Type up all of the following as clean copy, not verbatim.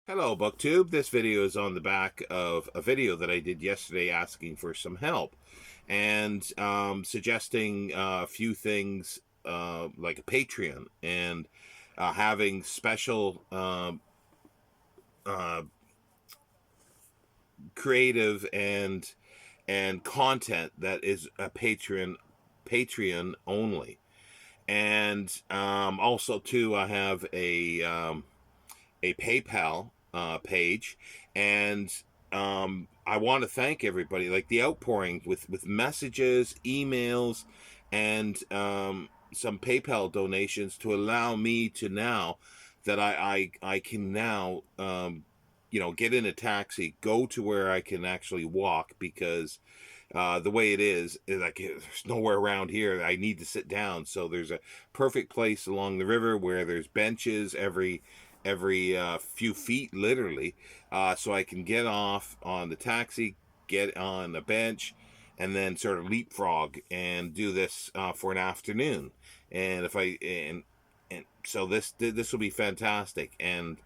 Hello, BookTube. This video is on the back of a video that I did yesterday asking for some help and suggesting a few things like a Patreon and having special uh, creative and content that is a Patreon only. And also, too, I have a PayPal page, and I want to thank everybody, like the outpouring with messages, emails, and some PayPal donations to allow me to now that I can now get in a taxi, go to where I can actually walk because the way it is like there's nowhere around here. I need to sit down, so there's a perfect place along the river where there's benches every few feet, literally, so I can get off on the taxi, get on the bench, and then sort of leapfrog and do this for an afternoon. And if I and so this will be fantastic. And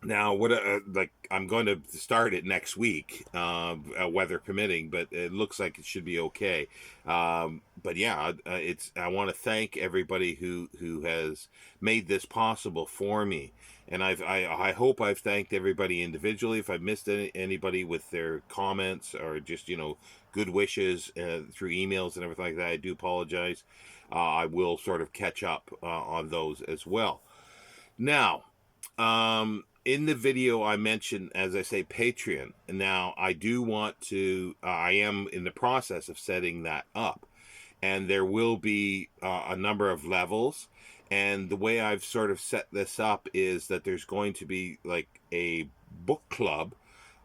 now, what like I'm going to start it next week, weather permitting, but it looks like it should be okay. But yeah, it's I want to thank everybody who has made this possible for me, and I hope I've thanked everybody individually. If I've missed anybody with their comments or just good wishes through emails and everything like that, I do apologize. I will sort of catch up on those as well. Now, in the video, I mentioned, as I say, Patreon. Now, I do want to, I am in the process of setting that up. And there will be a number of levels. And the way I've sort of set this up is that there's going to be like a book club,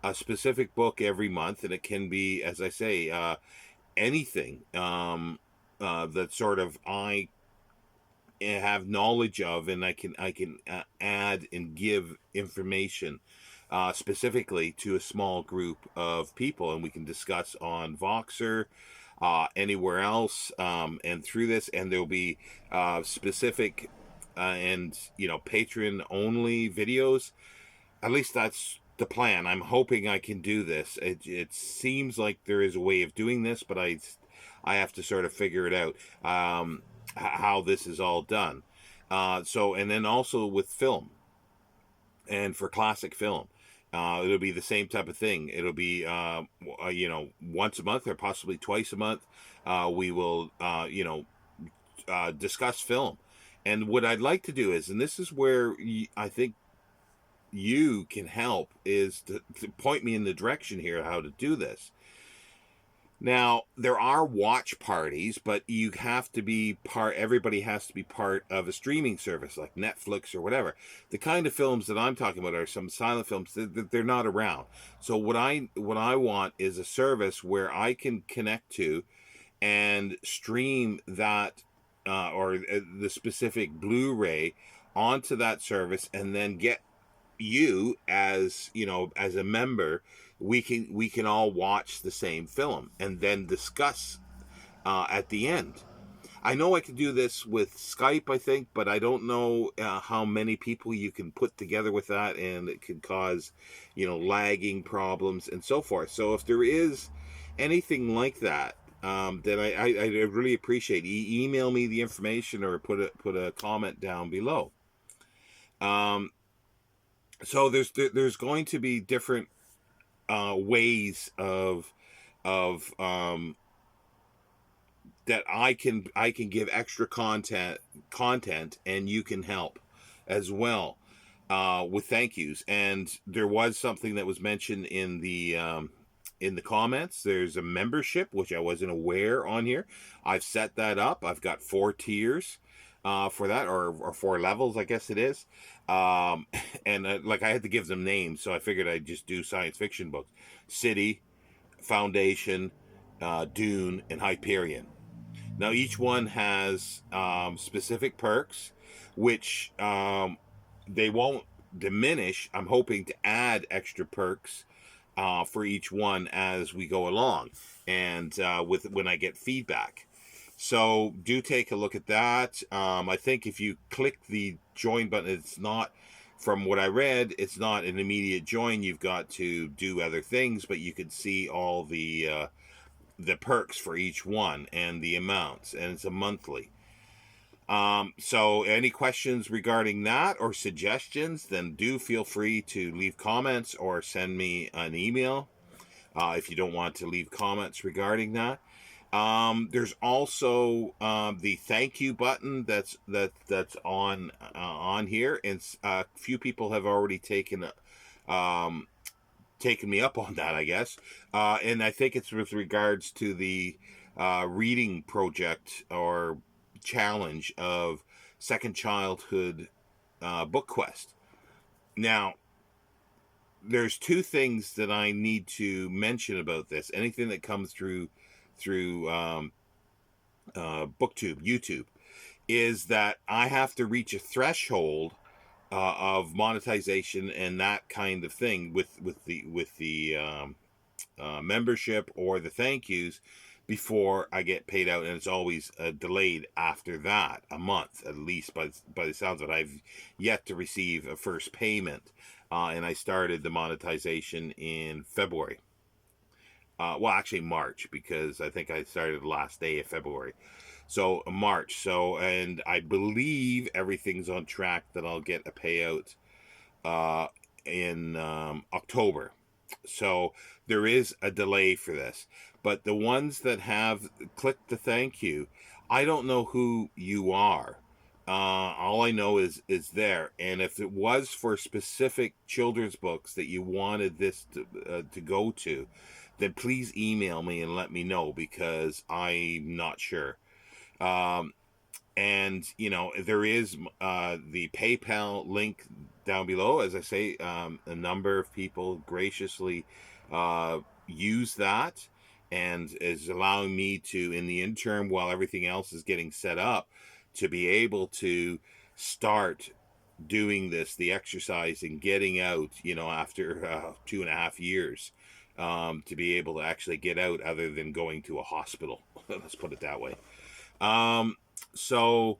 a specific book every month. And it can be, as I say, anything that sort of I have knowledge of, and I can add and give information specifically to a small group of people, and we can discuss on Voxer, anywhere else, and through this, and there'll be specific and Patreon only videos. At least that's the plan. I'm hoping I can do this. It seems like there is a way of doing this, but I have to sort of figure it out. How this is all done. And then also with film and for classic film, it'll be the same type of thing. It'll be, once a month or possibly twice a month. We will, discuss film. And what I'd like to do is, and this is where I think you can help, is to point me in the direction here how to do this. Now, there are watch parties, but you have to be everybody has to be part of a streaming service like Netflix or whatever. The kind of films that I'm talking about are some silent films that they're not around. So what I want is a service where I can connect to and stream that or the specific Blu-ray onto that service, and then get you as as a member. We can all watch the same film and then discuss at the end. I know I can do this with Skype, I think, but I don't know how many people you can put together with that, and it could cause lagging problems and so forth. So if there is anything like that, then I really appreciate email me the information or put a comment down below. So there's going to be different ways of that I can give extra content, and you can help as well with thank yous. And there was something that was mentioned in the comments. There's a membership which I wasn't aware on here. I've set that up. I've got 4 tiers for that, or 4 levels, I guess it is. And like I had to give them names, so I figured I'd just do science fiction books: City, Foundation, Dune, and Hyperion. Now each one has specific perks, which they won't diminish. I'm hoping to add extra perks for each one as we go along, and with when I get feedback. So do take a look at that. I think if you click the join button, it's not from what I read, it's not an immediate join. You've got to do other things, but you could see all the perks for each one and the amounts, and it's a monthly. So any questions regarding that or suggestions, then do feel free to leave comments or send me an email if you don't want to leave comments regarding that. There's also the thank you button that's on here, and a few people have already um, taken me up on that, I guess. And I think it's with regards to the reading project or challenge of Second Childhood Book Quest. Now, there's two things that I need to mention about this. Anything that comes through BookTube, YouTube, is that I have to reach a threshold of monetization and that kind of thing with the membership or the thank yous before I get paid out, and it's always delayed after that, a month at least. By the sounds of it, I've yet to receive a first payment, and I started the monetization in February. Well, actually March, because I think I started the last day of February. So March. So, and I believe everything's on track that I'll get a payout uh, in October. So there is a delay for this. But the ones that have clicked the thank you, I don't know who you are. All I know is there, and if it was for specific children's books that you wanted this to go to, then please email me and let me know, because I'm not sure. Um, and there is the PayPal link down below. As I say, a number of people graciously use that, and is allowing me to, in the interim, while everything else is getting set up, to be able to start doing the exercise and getting out, after 2.5 years, to be able to actually get out, other than going to a hospital. Let's put it that way. Um, so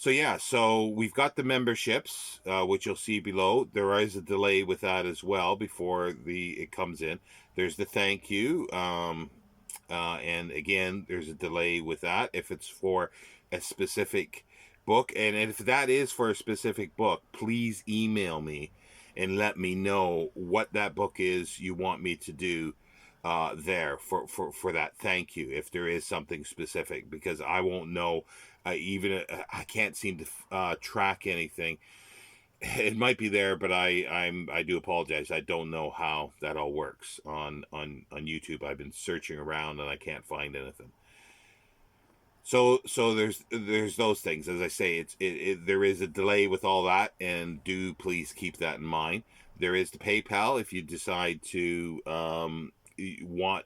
yeah, so we've got the memberships, which you'll see below. There is a delay with that as well before it comes in. There's the thank you, and again, there's a delay with that if it's for a specific book. And if that is for a specific book, please email me and let me know what that book is you want me to do there for that thank you, if there is something specific, because I won't know. I can't seem to track anything. It might be there, but I do apologize. I don't know how that all works on YouTube. I've been searching around and I can't find anything. So there's those things. As I say, there is a delay with all that, and do please keep that in mind. There is the PayPal if you decide to want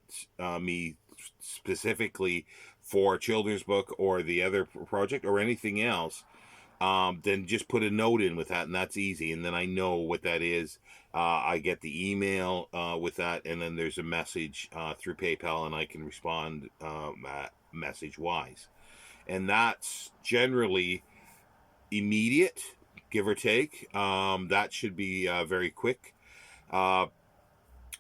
me specifically for a children's book or the other project or anything else. Then just put a note in with that, and that's easy. And then I know what that is. I get the email with that, and then there's a message through PayPal, and I can respond message wise. And that's generally immediate, give or take. That should be very quick.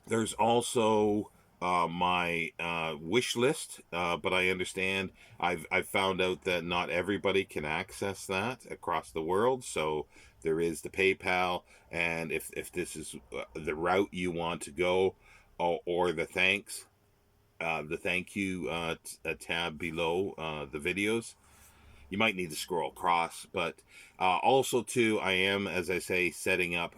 There's also my wish list, but I understand I've found out that not everybody can access that across the world. So there is the PayPal, and if this is the route you want to go, or the thank you tab below the videos, you might need to scroll across. But also too, I am, as I say, setting up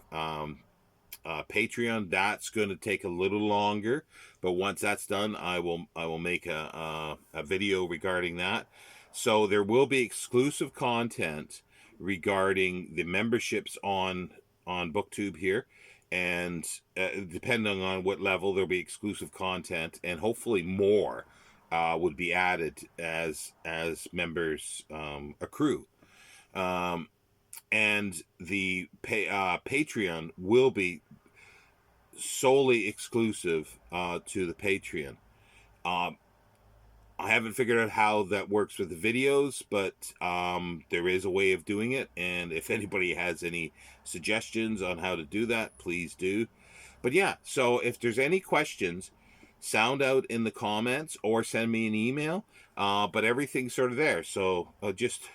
Patreon. That's going to take a little longer, but once that's done, I will make a video regarding that. So there will be exclusive content regarding the memberships on BookTube here, and depending on what level, there'll be exclusive content, and hopefully more would be added as members accrue. And the Patreon will be solely exclusive to the Patreon. I haven't figured out how that works with the videos, but there is a way of doing it. And if anybody has any suggestions on how to do that, please do. But yeah, so if there's any questions, sound out in the comments or send me an email. But everything's sort of there. So I'll just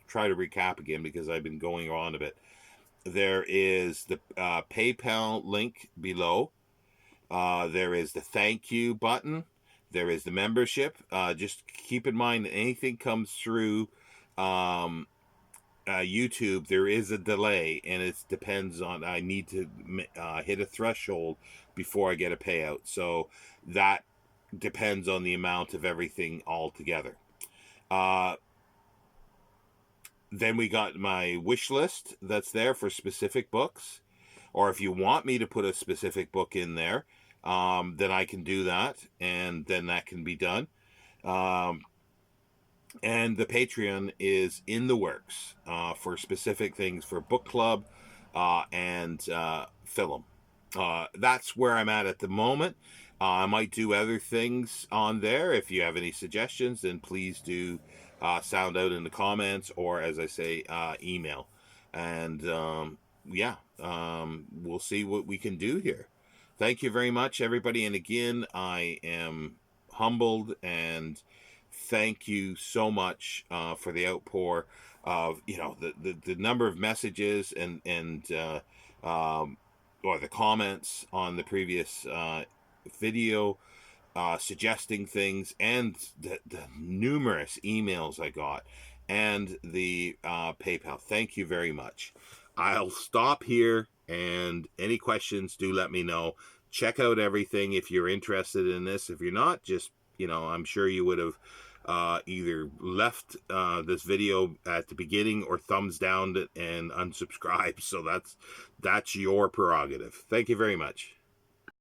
try to recap again because I've been going on a bit. There is the PayPal link below. There is the thank you button. There is the membership. Just keep in mind that anything comes through YouTube, there is a delay, and it depends on. I need to hit a threshold before I get a payout. So that depends on the amount of everything altogether. Then we got my wish list that's there for specific books. Or if you want me to put a specific book in there, then I can do that, and then that can be done. And the Patreon is in the works for specific things for book club and film. That's where I'm at the moment. I might do other things on there. If you have any suggestions, then please do sound out in the comments, or as I say, email. And we'll see what we can do here. Thank you very much, everybody. And again, I am humbled and thank you so much for the outpour of the number of messages and or the comments on the previous video, suggesting things, and the numerous emails I got, and the PayPal. Thank you very much. I'll stop here, and any questions, do let me know. Check out everything if you're interested in this. If you're not, just, I'm sure you would have either left this video at the beginning or thumbs down it and unsubscribe. So that's your prerogative. Thank you very much.